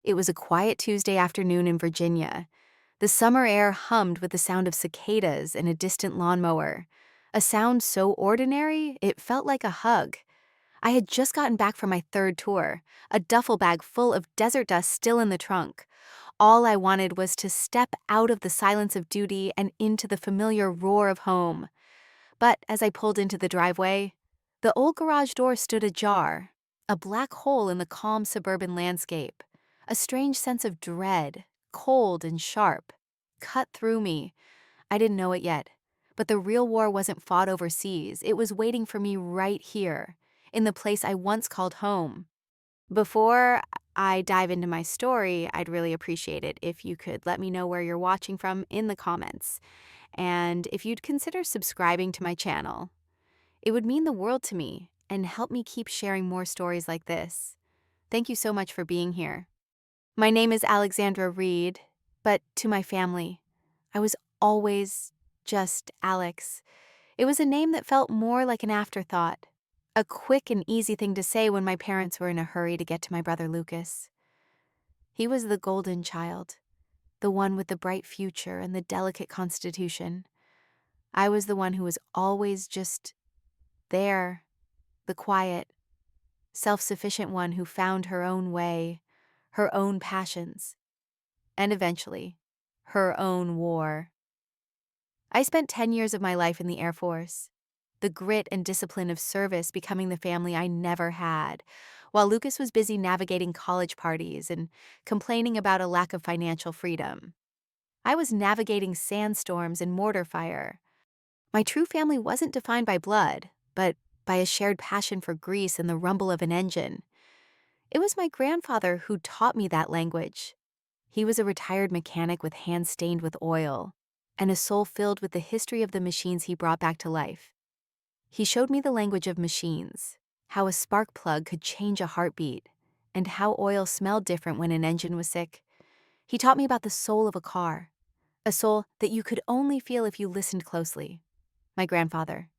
It was a quiet Tuesday afternoon in Virginia. The summer air hummed with the sound of cicadas and a distant lawnmower. A sound so ordinary, it felt like a hug. I had just gotten back from my third tour, a duffel bag full of desert dust still in the trunk. All I wanted was to step out of the silence of duty and into the familiar roar of home. But as I pulled into the driveway, the old garage door stood ajar, a black hole in the calm suburban landscape. A strange sense of dread, cold and sharp, cut through me. I didn't know it yet, but the real war wasn't fought overseas. It was waiting for me right here, in the place I once called home. Before I dive into my story, I'd really appreciate it if you could let me know where you're watching from in the comments, and if you'd consider subscribing to my channel. It would mean the world to me and help me keep sharing more stories like this. Thank you so much for being here. My name is Alexandra Reed, but to my family, I was always just Alex. It was a name that felt more like an afterthought, a quick and easy thing to say when my parents were in a hurry to get to my brother Lucas. He was the golden child, the one with the bright future and the delicate constitution. I was the one who was always just there, the quiet, self-sufficient one who found her own way, her own passions, and eventually, her own war. I spent 10 years of my life in the Air Force, the grit and discipline of service becoming the family I never had, while Lucas was busy navigating college parties and complaining about a lack of financial freedom. I was navigating sandstorms and mortar fire. My true family wasn't defined by blood, but by a shared passion for grease and the rumble of an engine. It was my grandfather who taught me that language. He was a retired mechanic with hands stained with oil, and a soul filled with the history of the machines he brought back to life. He showed me the language of machines, how a spark plug could change a heartbeat, and how oil smelled different when an engine was sick. He taught me about the soul of a car, a soul that you could only feel if you listened closely. My grandfather,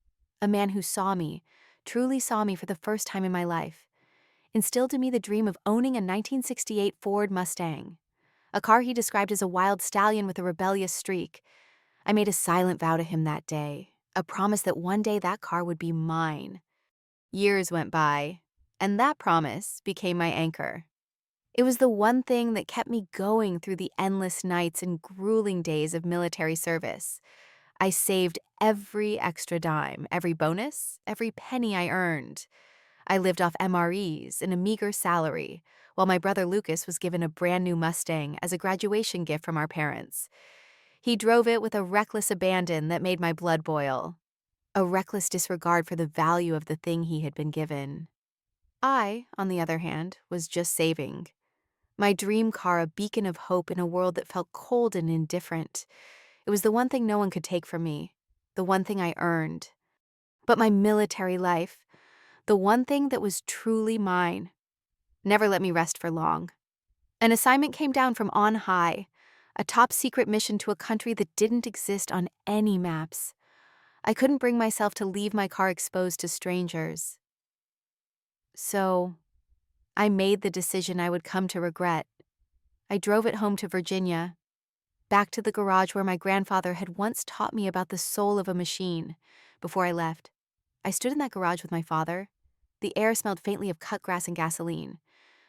a man who saw me, truly saw me for the first time in my life, instilled in me the dream of owning a 1968 Ford Mustang, a car he described as a wild stallion with a rebellious streak. I made a silent vow to him that day, a promise that one day that car would be mine. Years went by, and that promise became my anchor. It was the one thing that kept me going through the endless nights and grueling days of military service. I saved every extra dime, every bonus, every penny I earned. I lived off MREs and a meager salary, while my brother Lucas was given a brand new Mustang as a graduation gift from our parents. He drove it with a reckless abandon that made my blood boil, a reckless disregard for the value of the thing he had been given. I, on the other hand, was just saving. My dream car a beacon of hope in a world that felt cold and indifferent. It was the one thing no one could take from me, the one thing I earned. But my military life, the one thing that was truly mine, never let me rest for long. An assignment came down from on high, a top-secret mission to a country that didn't exist on any maps. I couldn't bring myself to leave my car exposed to strangers. So, I made the decision I would come to regret. I drove it home to Virginia, back to the garage where my grandfather had once taught me about the soul of a machine. Before I left, I stood in that garage with my father. The air smelled faintly of cut grass and gasoline,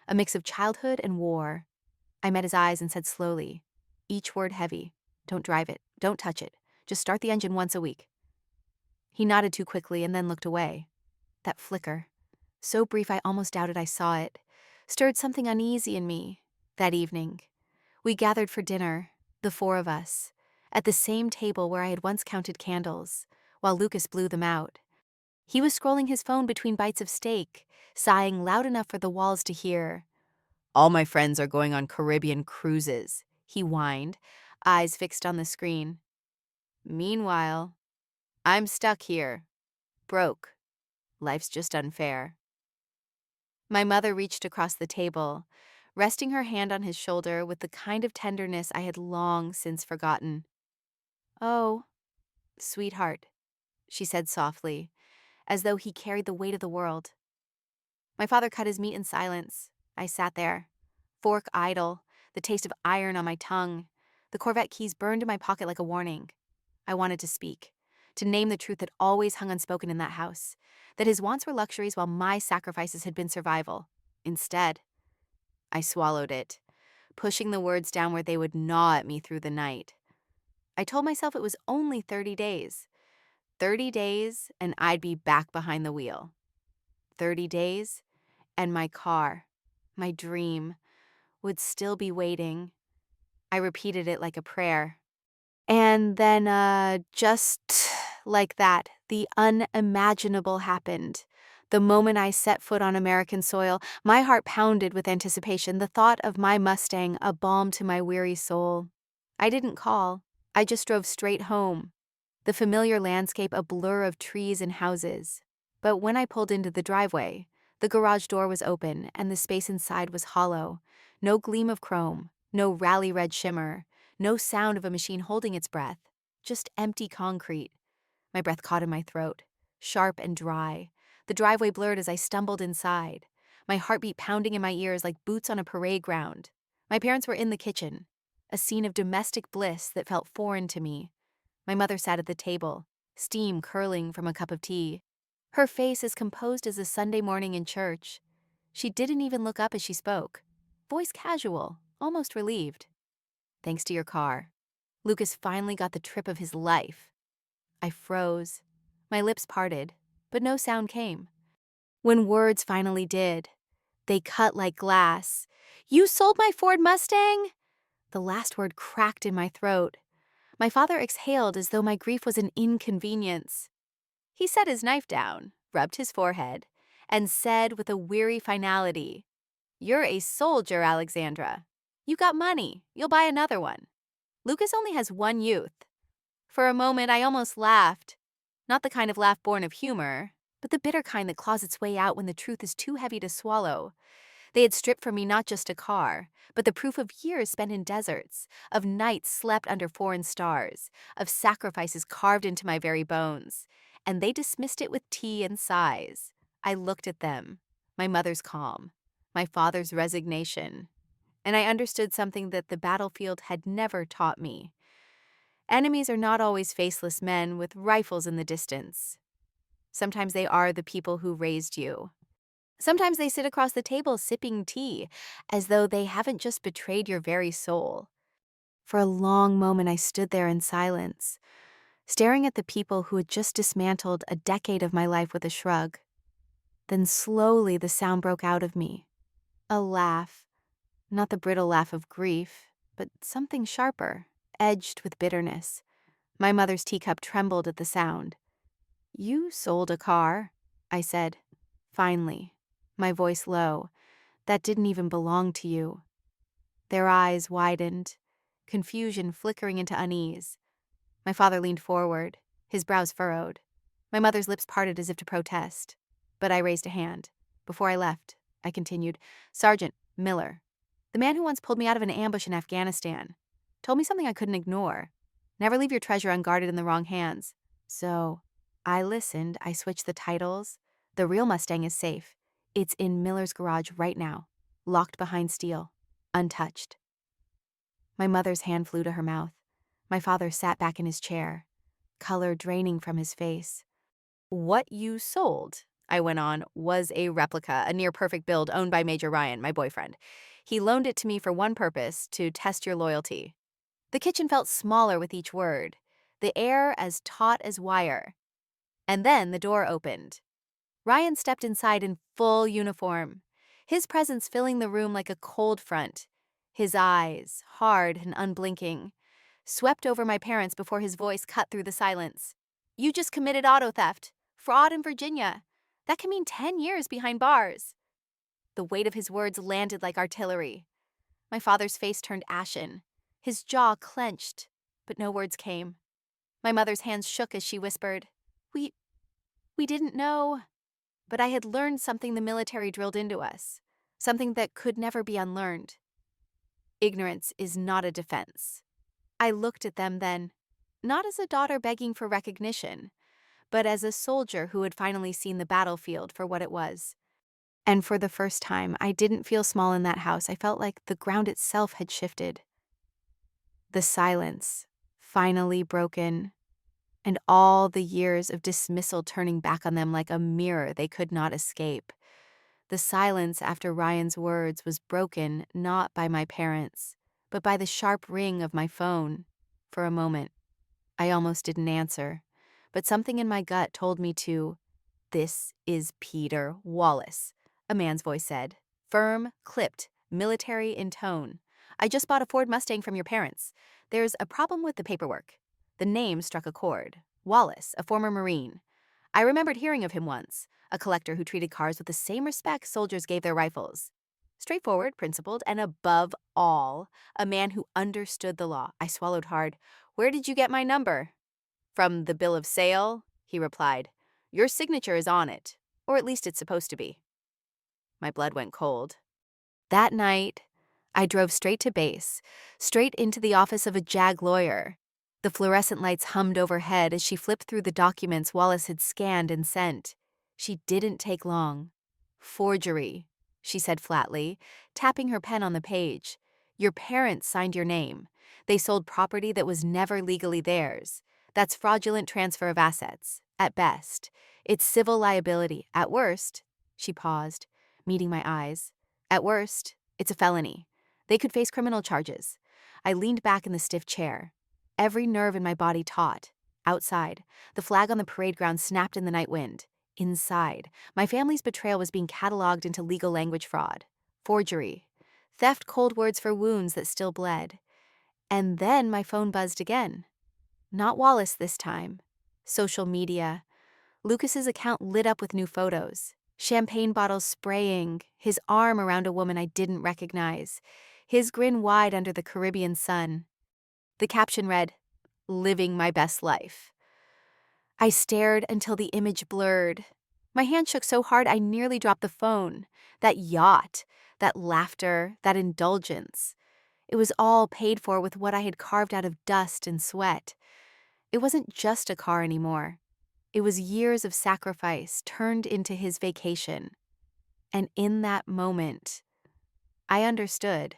a mix of childhood and war. I met his eyes and said slowly, each word heavy, "Don't drive it, don't touch it, just start the engine once a week." He nodded too quickly and then looked away. That flicker, so brief I almost doubted I saw it, stirred something uneasy in me. That evening, we gathered for dinner, the four of us, at the same table where I had once counted candles, while Lucas blew them out. He was scrolling his phone between bites of steak, sighing loud enough for the walls to hear. "All my friends are going on Caribbean cruises," he whined, eyes fixed on the screen. "Meanwhile, I'm stuck here, broke. Life's just unfair." My mother reached across the table, resting her hand on his shoulder with the kind of tenderness I had long since forgotten. "Oh, sweetheart," she said softly, as though he carried the weight of the world. My father cut his meat in silence. I sat there, fork idle, the taste of iron on my tongue. The Corvette keys burned in my pocket like a warning. I wanted to speak, to name the truth that always hung unspoken in that house, that his wants were luxuries while my sacrifices had been survival. Instead, I swallowed it, pushing the words down where they would gnaw at me through the night. I told myself it was only 30 days. 30 days, and I'd be back behind the wheel. 30 days, and my car, my dream, would still be waiting. I repeated it like a prayer. And then, just like that, the unimaginable happened. The moment I set foot on American soil, my heart pounded with anticipation, the thought of my Mustang a balm to my weary soul. I didn't call. I just drove straight home, the familiar landscape a blur of trees and houses. But when I pulled into the driveway, the garage door was open and the space inside was hollow. No gleam of chrome, no rally red shimmer, no sound of a machine holding its breath, just empty concrete. My breath caught in my throat, sharp and dry. The driveway blurred as I stumbled inside, my heartbeat pounding in my ears like boots on a parade ground. My parents were in the kitchen, a scene of domestic bliss that felt foreign to me. My mother sat at the table, steam curling from a cup of tea. Her face as composed as a Sunday morning in church. She didn't even look up as she spoke, voice casual, almost relieved. Thanks to your car, Lucas finally got the trip of his life. I froze. My lips parted, but no sound came. When words finally did, they cut like glass. You sold my Ford Mustang? The last word cracked in my throat. My father exhaled as though my grief was an inconvenience. He set his knife down, rubbed his forehead, and said with a weary finality, "You're a soldier, Alexandra. You got money. You'll buy another one. Lucas only has one youth." For a moment, I almost laughed. Not the kind of laugh born of humor, but the bitter kind that claws its way out when the truth is too heavy to swallow. They had stripped from me not just a car, but the proof of years spent in deserts, of nights slept under foreign stars, of sacrifices carved into my very bones. And they dismissed it with tea and sighs. I looked at them, my mother's calm, my father's resignation, and I understood something that the battlefield had never taught me. Enemies are not always faceless men with rifles in the distance. Sometimes they are the people who raised you. Sometimes they sit across the table sipping tea, as though they haven't just betrayed your very soul. For a long moment I stood there in silence, staring at the people who had just dismantled a decade of my life with a shrug. Then slowly the sound broke out of me. A laugh. Not the brittle laugh of grief, but something sharper, edged with bitterness. My mother's teacup trembled at the sound. "You sold a car," I said, finally, my voice low. "That didn't even belong to you." Their eyes widened, confusion flickering into unease. My father leaned forward, his brows furrowed. My mother's lips parted as if to protest, but I raised a hand. "Before I left," I continued, "Sergeant Miller, the man who once pulled me out of an ambush in Afghanistan, told me something I couldn't ignore. Never leave your treasure unguarded in the wrong hands. So I listened, I switched the titles. The real Mustang is safe. It's in Miller's garage right now, locked behind steel, untouched." My mother's hand flew to her mouth. My father sat back in his chair, color draining from his face. "What you sold," I went on, "was a replica, a near-perfect build owned by Major Ryan, my boyfriend. He loaned it to me for one purpose, to test your loyalty." The kitchen felt smaller with each word, the air as taut as wire. And then the door opened. Ryan stepped inside in full uniform, his presence filling the room like a cold front. His eyes, hard and unblinking, swept over my parents before his voice cut through the silence. "You just committed auto theft, fraud in Virginia. That can mean 10 years behind bars." The weight of his words landed like artillery. My father's face turned ashen, his jaw clenched, but no words came. My mother's hands shook as she whispered, We didn't know." But I had learned something the military drilled into us, something that could never be unlearned. Ignorance is not a defense. I looked at them then, not as a daughter begging for recognition, but as a soldier who had finally seen the battlefield for what it was. And for the first time, I didn't feel small in that house. I felt like the ground itself had shifted. The silence, finally broken, and all the years of dismissal turning back on them like a mirror they could not escape. The silence after Ryan's words was broken not by my parents, but by the sharp ring of my phone. For a moment, I almost didn't answer, but something in my gut told me to. "This is Peter Wallace," a man's voice said. Firm, clipped, military in tone. "I just bought a Ford Mustang from your parents. There's a problem with the paperwork." The name struck a chord. Wallace, a former Marine. I remembered hearing of him once, a collector who treated cars with the same respect soldiers gave their rifles. Straightforward, principled, and above all, a man who understood the law. I swallowed hard. "Where did you get my number?" "From the bill of sale," he replied. "Your signature is on it, or at least it's supposed to be." My blood went cold. That night, I drove straight to base, straight into the office of a JAG lawyer. The fluorescent lights hummed overhead as she flipped through the documents Wallace had scanned and sent. She didn't take long. "Forgery," she said flatly, tapping her pen on the page. "Your parents signed your name. They sold property that was never legally theirs. That's fraudulent transfer of assets, at best. It's civil liability, at worst." She paused, meeting my eyes. "At worst, it's a felony. They could face criminal charges." I leaned back in the stiff chair. Every nerve in my body taut. Outside, the flag on the parade ground snapped in the night wind. Inside, my family's betrayal was being cataloged into legal language fraud. Forgery. Theft, cold words for wounds that still bled. And then my phone buzzed again. Not Wallace this time. Social media. Lucas's account lit up with new photos. Champagne bottles spraying, his arm around a woman I didn't recognize, his grin wide under the Caribbean sun. The caption read, "Living my best life." I stared until the image blurred. My hand shook so hard I nearly dropped the phone. That yacht, that laughter, that indulgence. It was all paid for with what I had carved out of dust and sweat. It wasn't just a car anymore. It was years of sacrifice turned into his vacation. And in that moment, I understood.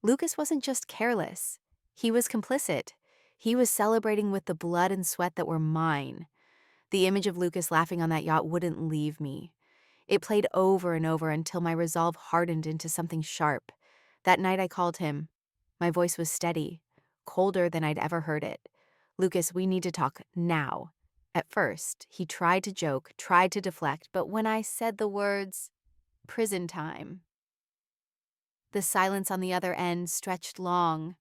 Lucas wasn't just careless. He was complicit. He was celebrating with the blood and sweat that were mine. The image of Lucas laughing on that yacht wouldn't leave me. It played over and over until my resolve hardened into something sharp. That night I called him. My voice was steady, colder than I'd ever heard it. "Lucas, we need to talk now." At first, he tried to joke, tried to deflect, but when I said the words, "prison time," the silence on the other end stretched long.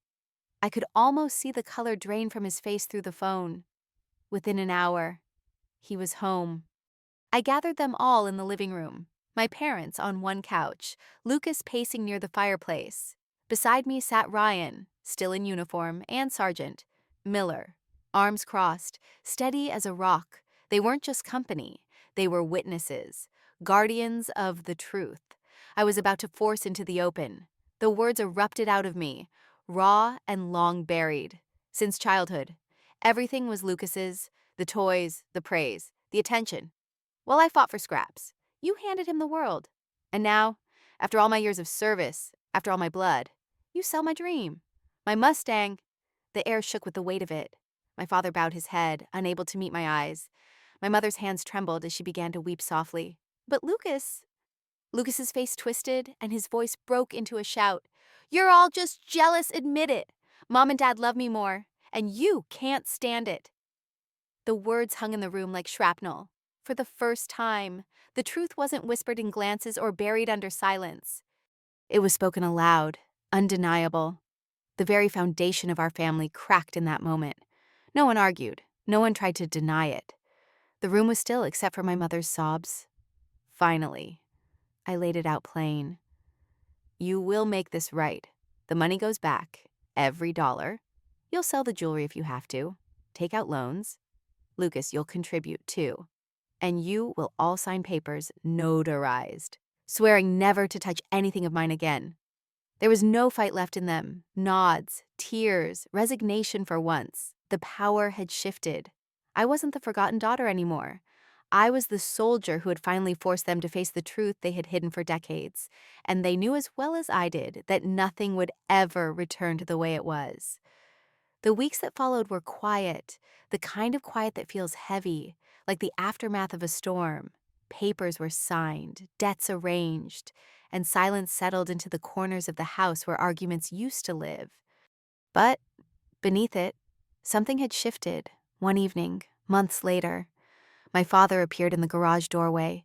I could almost see the color drain from his face through the phone. Within an hour, he was home. I gathered them all in the living room. My parents on one couch, Lucas pacing near the fireplace. Beside me sat Ryan, still in uniform, and Sergeant Miller, arms crossed, steady as a rock. They weren't just company. They were witnesses, guardians of the truth. I was about to force into the open. The words erupted out of me, raw and long buried. Since childhood, everything was Lucas's, the toys, the praise, the attention. Well, I fought for scraps. You handed him the world. And now, after all my years of service, after all my blood, you sell my dream. My Mustang. The air shook with the weight of it. My father bowed his head, unable to meet my eyes. My mother's hands trembled as she began to weep softly. "But Lucas." Lucas's face twisted, and his voice broke into a shout. "You're all just jealous, admit it. Mom and Dad love me more, and you can't stand it." The words hung in the room like shrapnel. For the first time, the truth wasn't whispered in glances or buried under silence. It was spoken aloud, undeniable. The very foundation of our family cracked in that moment. No one argued. No one tried to deny it. The room was still except for my mother's sobs. "Finally," I laid it out plain. "You will make this right. The money goes back, every dollar. You'll sell the jewelry if you have to. Take out loans. Lucas, you'll contribute too. And you will all sign papers notarized, swearing never to touch anything of mine again." There was no fight left in them. Nods, tears, resignation for once. The power had shifted. I wasn't the forgotten daughter anymore. I was the soldier who had finally forced them to face the truth they had hidden for decades, and they knew as well as I did that nothing would ever return to the way it was. The weeks that followed were quiet, the kind of quiet that feels heavy, like the aftermath of a storm. Papers were signed, debts arranged, and silence settled into the corners of the house where arguments used to live. But beneath it, something had shifted. One evening, months later, my father appeared in the garage doorway.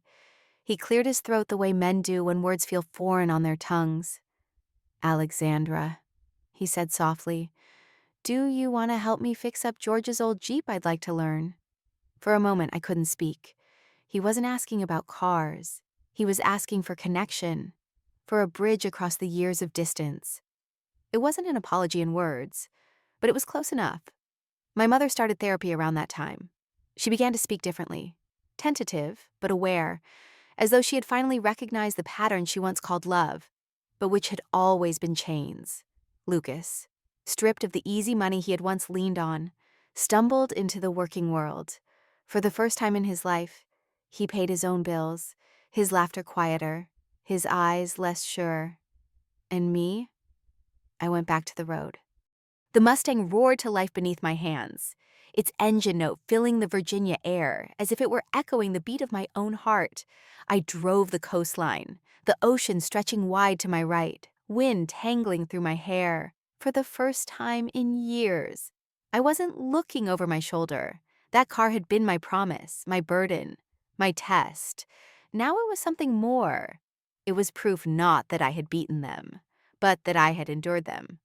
He cleared his throat the way men do when words feel foreign on their tongues. "Alexandra," he said softly, "do you want to help me fix up George's old Jeep? I'd like to learn." For a moment, I couldn't speak. He wasn't asking about cars. He was asking for connection, for a bridge across the years of distance. It wasn't an apology in words, but it was close enough. My mother started therapy around that time. She began to speak differently, tentative, but aware, as though she had finally recognized the pattern she once called love, but which had always been chains. Lucas, stripped of the easy money he had once leaned on, stumbled into the working world. For the first time in his life, he paid his own bills, his laughter quieter, his eyes less sure. And me? I went back to the road. The Mustang roared to life beneath my hands, its engine note filling the Virginia air as if it were echoing the beat of my own heart. I drove the coastline, the ocean stretching wide to my right, wind tangling through my hair. For the first time in years, I wasn't looking over my shoulder. That car had been my promise, my burden, my test. Now it was something more. It was proof not that I had beaten them, but that I had endured them.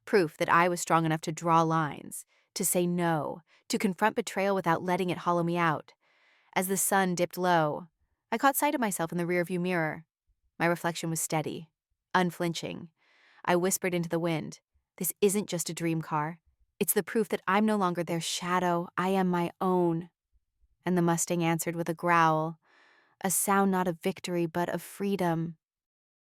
Proof that I was strong enough to draw lines, to say no, to confront betrayal without letting it hollow me out. As the sun dipped low, I caught sight of myself in the rearview mirror. My reflection was steady, unflinching. I whispered into the wind, "This isn't just a dream car. It's the proof that I'm no longer their shadow. I am my own." And the Mustang answered with a growl, a sound not of victory but of freedom.